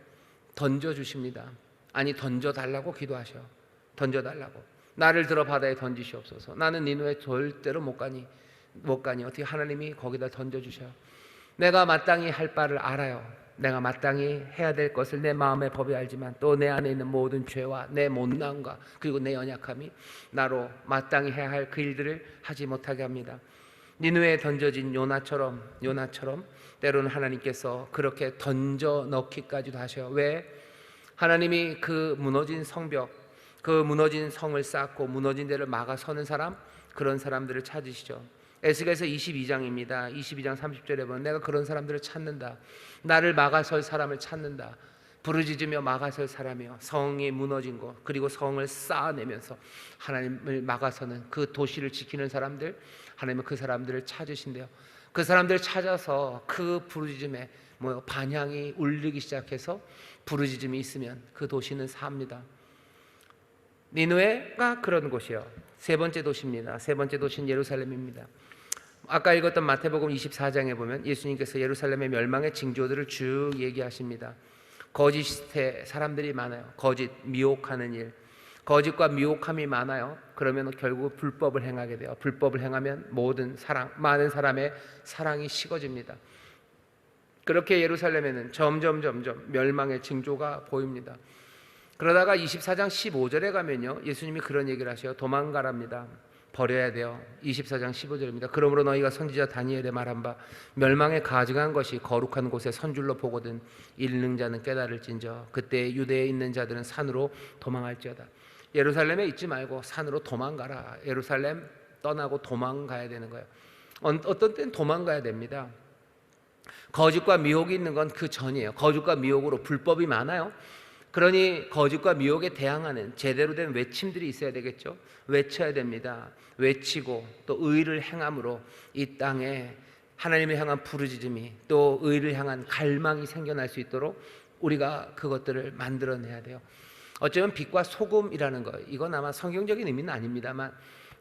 던져주십니다. 아니, 던져달라고 기도하셔. 던져달라고. 나를 들어 바다에 던지시옵소서. 나는 니느웨 절대로 못 가니 어떻게 하나님이 거기다 던져주셔요. 내가 마땅히 할 바를 알아요. 내가 마땅히 해야 될 것을 내 마음의 법이 알지만 또 내 안에 있는 모든 죄와 내 못남과 그리고 내 연약함이 나로 마땅히 해야 할 그 일들을 하지 못하게 합니다. 니느웨에 던져진 요나처럼 때로는 하나님께서 그렇게 던져 넣기까지도 하셔요. 왜? 하나님이 그 무너진 성벽, 그 무너진 성을 쌓고 무너진 데를 막아서는 사람, 그런 사람들을 찾으시죠. 에스겔서 22장입니다. 22장 30절에 보면 내가 그런 사람들을 찾는다. 나를 막아설 사람을 찾는다. 부르짖으며 막아설 사람이요, 성이 무너진 곳, 그리고 성을 쌓아내면서 하나님을 막아서는 그 도시를 지키는 사람들, 하나님은 그 사람들을 찾으신대요. 그 사람들을 찾아서 그 부르짖음에 반향이 울리기 시작해서 부르짖음이 있으면 그 도시는 삽니다. 니느웨가 그런 곳이요. 세 번째 도시입니다. 세 번째 도시는 예루살렘입니다. 아까 읽었던 마태복음 24장에 보면 예수님께서 예루살렘의 멸망의 징조들을 쭉 얘기하십니다. 거짓에 사람들이 많아요. 거짓, 미혹하는 일, 거짓과 미혹함이 많아요. 그러면 결국 불법을 행하게 돼요. 불법을 행하면 많은 사람의 사랑이 식어집니다. 그렇게 예루살렘에는 점점 멸망의 징조가 보입니다. 그러다가 24장 15절에 가면요, 예수님이 그런 얘기를 하셔요. 도망가랍니다. 버려야 돼요. 24장 15절입니다. 그러므로 너희가 선지자 다니엘의 말한 바 멸망에 가증한 것이 거룩한 곳에 선줄로 보거든 읽는 자는 깨달을진저 그때 유대에 있는 자들은 산으로 도망할지어다. 예루살렘에 있지 말고 산으로 도망가라. 예루살렘 떠나고 도망가야 되는 거예요. 어떤 때는 도망가야 됩니다. 거짓과 미혹이 있는 건 그 전이에요. 거짓과 미혹으로 불법이 많아요. 그러니 거짓과 미혹에 대항하는 제대로 된 외침들이 있어야 되겠죠. 외쳐야 됩니다. 외치고 또 의를 행함으로 이 땅에 하나님을 향한 부르짖음이, 또 의를 향한 갈망이 생겨날 수 있도록 우리가 그것들을 만들어내야 돼요. 어쩌면 빛과 소금이라는 거, 이건 아마 성경적인 의미는 아닙니다만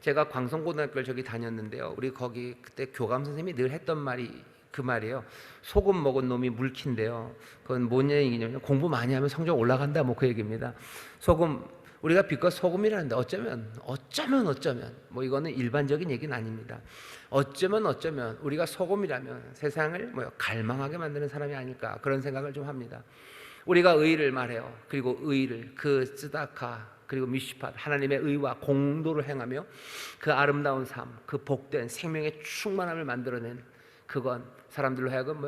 제가 광성고등학교를 저기 다녔는데요, 우리 거기 그때 교감 선생님이 늘 했던 말이 그 말이에요. 소금 먹은 놈이 물킨데요. 그건 뭔 얘기냐면 공부 많이 하면 성적 올라간다, 그 얘기입니다. 소금, 우리가 빛과 소금이라는데 어쩌면 이거는 일반적인 얘기는 아닙니다. 어쩌면 우리가 소금이라면 세상을 갈망하게 만드는 사람이 아닐까, 그런 생각을 좀 합니다. 우리가 의를 말해요. 그리고 의를, 그 쓰다카 그리고 미슈팟, 하나님의 의와 공도를 행하며 그 아름다운 삶, 그 복된 생명의 충만함을 만들어낸, 그건 사람들로 하여금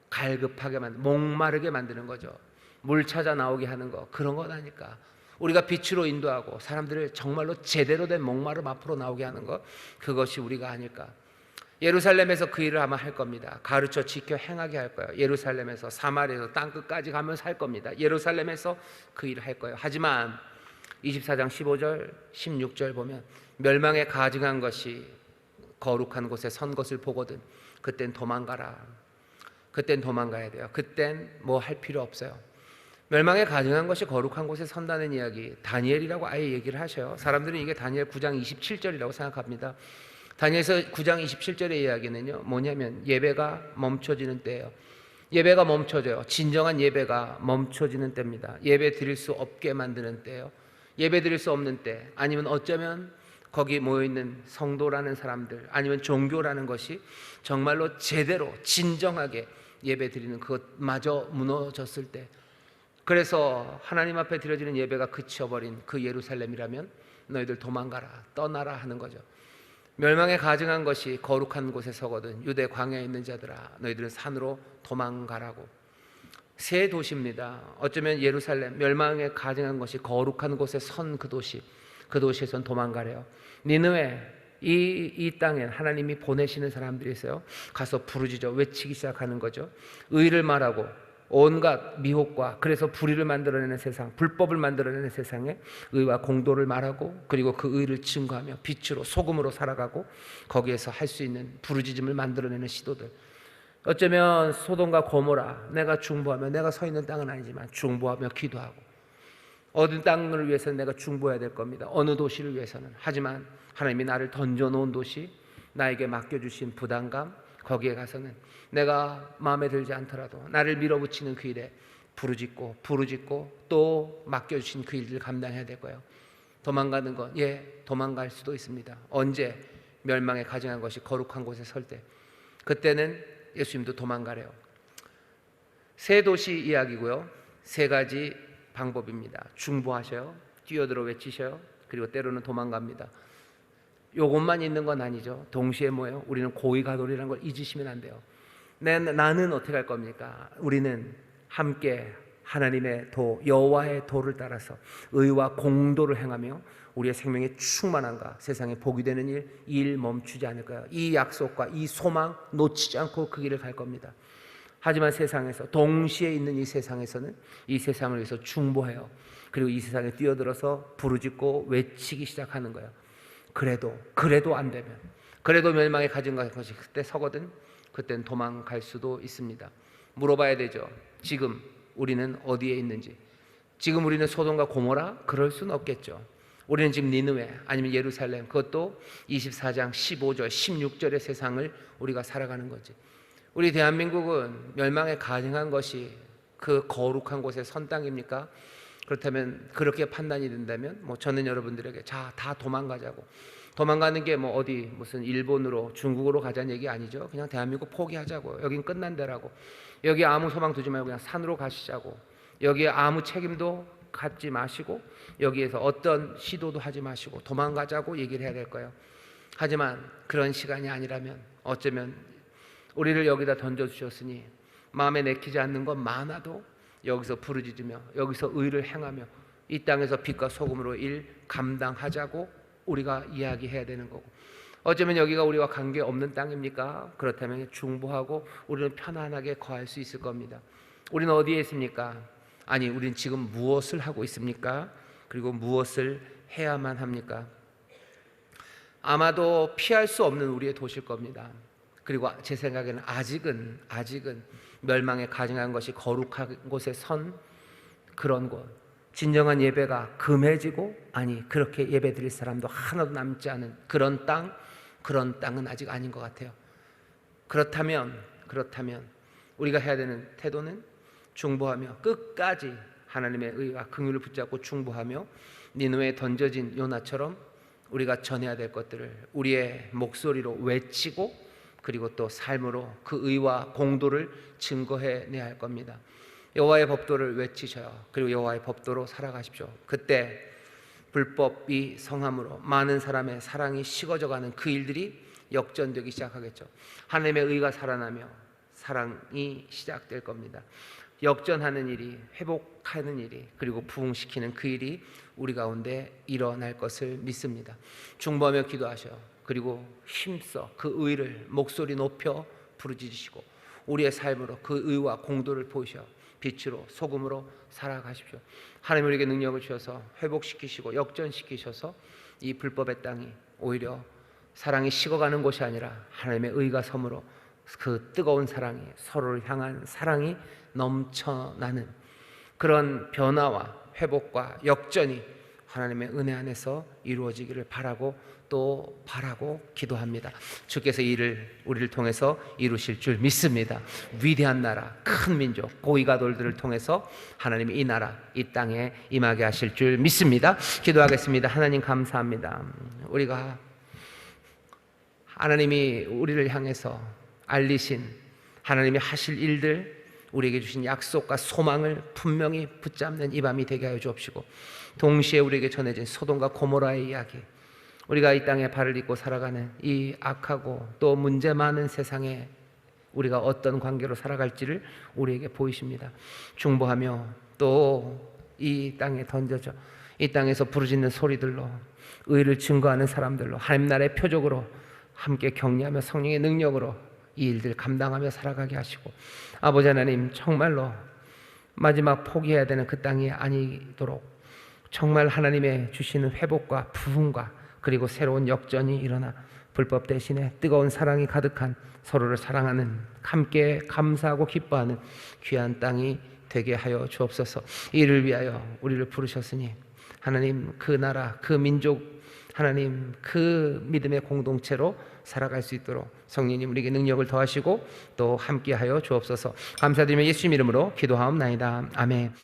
갈급하게 목마르게 만드는 거죠. 물 찾아 나오게 하는 거, 그런 건 아닐까. 우리가 빛으로 인도하고 사람들을 정말로 제대로 된 목마름 앞으로 나오게 하는 것, 그것이 우리가 아닐까. 예루살렘에서 그 일을 아마 할 겁니다. 가르쳐 지켜 행하게 할 거예요. 예루살렘에서, 사마리아에서 땅끝까지 가면서 할 겁니다. 예루살렘에서 그 일을 할 거예요. 하지만 24장 15절 16절 보면 멸망에 가증한 것이 거룩한 곳에 선 것을 보거든 그땐 도망가라. 그땐 도망가야 돼요. 그땐 할 필요 없어요. 멸망에 가증한 것이 거룩한 곳에 선다는 이야기, 다니엘이라고 아예 얘기를 하셔요. 사람들은 이게 다니엘 9장 27절이라고 생각합니다. 다니엘서 9장 27절의 이야기는요, 뭐냐면 예배가 멈춰지는 때예요. 예배가 멈춰져요. 진정한 예배가 멈춰지는 때입니다. 예배 드릴 수 없게 만드는 때예요. 예배 드릴 수 없는 때, 아니면 어쩌면 거기 모여있는 성도라는 사람들 아니면 종교라는 것이 정말로 제대로 진정하게 예배드리는 그것마저 무너졌을 때, 그래서 하나님 앞에 드려지는 예배가 그쳐버린 그 예루살렘이라면 너희들 도망가라, 떠나라 하는 거죠. 멸망에 가증한 것이 거룩한 곳에 서거든 유대 광야에 있는 자들아 너희들은 산으로 도망가라고. 새 도시입니다. 어쩌면 예루살렘, 멸망에 가증한 것이 거룩한 곳에 선 그 도시, 그 도시에선 도망가래요. 니느웨, 이 땅에 하나님이 보내시는 사람들이 있어요. 가서 부르짖어 외치기 시작하는 거죠. 의를 말하고 온갖 미혹과, 그래서 불의를 만들어내는 세상, 불법을 만들어내는 세상에 의와 공도를 말하고, 그리고 그 의를 증거하며 빛으로 소금으로 살아가고, 거기에서 할 수 있는 부르짖음을 만들어내는 시도들. 어쩌면 소돔과 고모라, 내가 중보하며, 내가 서 있는 땅은 아니지만 중보하며 기도하고, 어느 땅을 위해서는 내가 중보해야 될 겁니다. 어느 도시를 위해서는. 하지만 하나님이 나를 던져놓은 도시, 나에게 맡겨주신 부담감, 거기에 가서는 내가 마음에 들지 않더라도 나를 밀어붙이는 그 일에 부르짖고 또 맡겨주신 그 일을 감당해야 될 거예요. 도망가는 건 도망갈 수도 있습니다. 언제? 멸망에 가증한 것이 거룩한 곳에 설 때, 그때는 예수님도 도망가래요. 세 도시 이야기고요. 세 가지 방법입니다. 중보하셔요, 뛰어들어 외치셔요, 그리고 때로는 도망갑니다. 요것만 있는 건 아니죠. 동시에 뭐예요? 우리는 고위가돌이라는 걸 잊으시면 안 돼요. 나는 어떻게 할 겁니까? 우리는 함께 하나님의 도, 여호와의 도를 따라서 의와 공도를 행하며 우리의 생명의 충만함과 세상에 복이 되는 일 멈추지 않을 거예요. 이 약속과 이 소망 놓치지 않고 그 길을 갈 겁니다. 하지만 세상에서, 동시에 있는 이 세상에서는 이 세상을 위해서 중보해요. 그리고 이 세상에 뛰어들어서 부르짖고 외치기 시작하는 거예요. 그래도 안 되면, 그래도 멸망에 가진 것이 그때 서거든, 그때는 도망갈 수도 있습니다. 물어봐야 되죠. 지금 우리는 어디에 있는지. 지금 우리는 소돔과 고모라? 그럴 수는 없겠죠. 우리는 지금 니느웨 아니면 예루살렘, 그것도 24장 15절 16절의 세상을 우리가 살아가는 거지. 우리 대한민국은 멸망에 가증한 것이 그 거룩한 곳에 선 땅입니까? 그렇다면, 그렇게 판단이 된다면 저는 여러분들에게 다 도망가자고. 도망가는 게 어디 무슨 일본으로 중국으로 가자는 얘기 아니죠. 그냥 대한민국 포기하자고. 여긴 끝난 데라고. 여기 아무 소망 두지 말고 그냥 산으로 가시자고. 여기에 아무 책임도 갖지 마시고, 여기에서 어떤 시도도 하지 마시고 도망가자고 얘기를 해야 될 거예요. 하지만 그런 시간이 아니라면, 어쩌면 우리를 여기다 던져주셨으니 마음에 내키지 않는 것 많아도 여기서 부르짖으며 여기서 의를 행하며 이 땅에서 빛과 소금으로 일 감당하자고 우리가 이야기해야 되는 거고, 어쩌면 여기가 우리와 관계없는 땅입니까? 그렇다면 중보하고 우리는 편안하게 거할 수 있을 겁니다. 우리는 어디에 있습니까? 아니, 우리는 지금 무엇을 하고 있습니까? 그리고 무엇을 해야만 합니까? 아마도 피할 수 없는 우리의 도시일 겁니다. 그리고 제 생각에는 아직은 멸망에 가증한 것이 거룩한 곳에 선 그런 곳, 진정한 예배가 금해지고, 아니 그렇게 예배 드릴 사람도 하나도 남지 않은 그런 땅은 아직 아닌 것 같아요. 그렇다면 우리가 해야 되는 태도는 중보하며 끝까지 하나님의 의와 긍휼을 붙잡고 중보하며 니느웨에 던져진 요나처럼 우리가 전해야 될 것들을 우리의 목소리로 외치고, 그리고 또 삶으로 그 의와 공도를 증거해내야 할 겁니다. 여호와의 법도를 외치셔요. 그리고 여호와의 법도로 살아가십시오. 그때 불법이 성함으로 많은 사람의 사랑이 식어져가는 그 일들이 역전되기 시작하겠죠. 하나님의 의가 살아나며 사랑이 시작될 겁니다. 역전하는 일이, 회복하는 일이, 그리고 부흥시키는 그 일이 우리 가운데 일어날 것을 믿습니다. 중보하며 기도하셔요. 그리고 힘써 그 의를 목소리 높여 부르짖으시고 우리의 삶으로 그 의와 공도를 보이셔 빛으로 소금으로 살아가십시오. 하나님 우리에게 능력을 주셔서 회복시키시고 역전시키셔서 이 불법의 땅이 오히려 사랑이 식어가는 곳이 아니라 하나님의 의가 섬으로 그 뜨거운 사랑이, 서로를 향한 사랑이 넘쳐나는 그런 변화와 회복과 역전이 하나님의 은혜 안에서 이루어지기를 바라고 또 바라고 기도합니다. 주께서 이를 우리를 통해서 이루실 줄 믿습니다. 위대한 나라, 큰 민족, 고위가돌들을 통해서 하나님이 이 나라, 이 땅에 임하게 하실 줄 믿습니다. 기도하겠습니다. 하나님 감사합니다. 우리가 하나님이 우리를 향해서 알리신 하나님이 하실 일들, 우리에게 주신 약속과 소망을 분명히 붙잡는 이 밤이 되게 하여 주옵시고, 동시에 우리에게 전해진 소돔과 고모라의 이야기, 우리가 이 땅에 발을 딛고 살아가는 이 악하고 또 문제 많은 세상에 우리가 어떤 관계로 살아갈지를 우리에게 보이십니다. 중보하며 또 이 땅에 던져져 이 땅에서 부르짖는 소리들로 의를 증거하는 사람들로 하나님 나라의 표적으로 함께 격려하며 성령의 능력으로 이 일들 감당하며 살아가게 하시고, 아버지 하나님 정말로 마지막 포기해야 되는 그 땅이 아니도록 정말 하나님의 주시는 회복과 부흥과 그리고 새로운 역전이 일어나 불법 대신에 뜨거운 사랑이 가득한 서로를 사랑하는 함께 감사하고 기뻐하는 귀한 땅이 되게 하여 주옵소서. 이를 위하여 우리를 부르셨으니 하나님 그 나라 그 민족 하나님 그 믿음의 공동체로 살아갈 수 있도록 성령님 우리에게 능력을 더하시고 또 함께하여 주옵소서. 감사드리며 예수님 이름으로 기도하옵나이다. 아멘.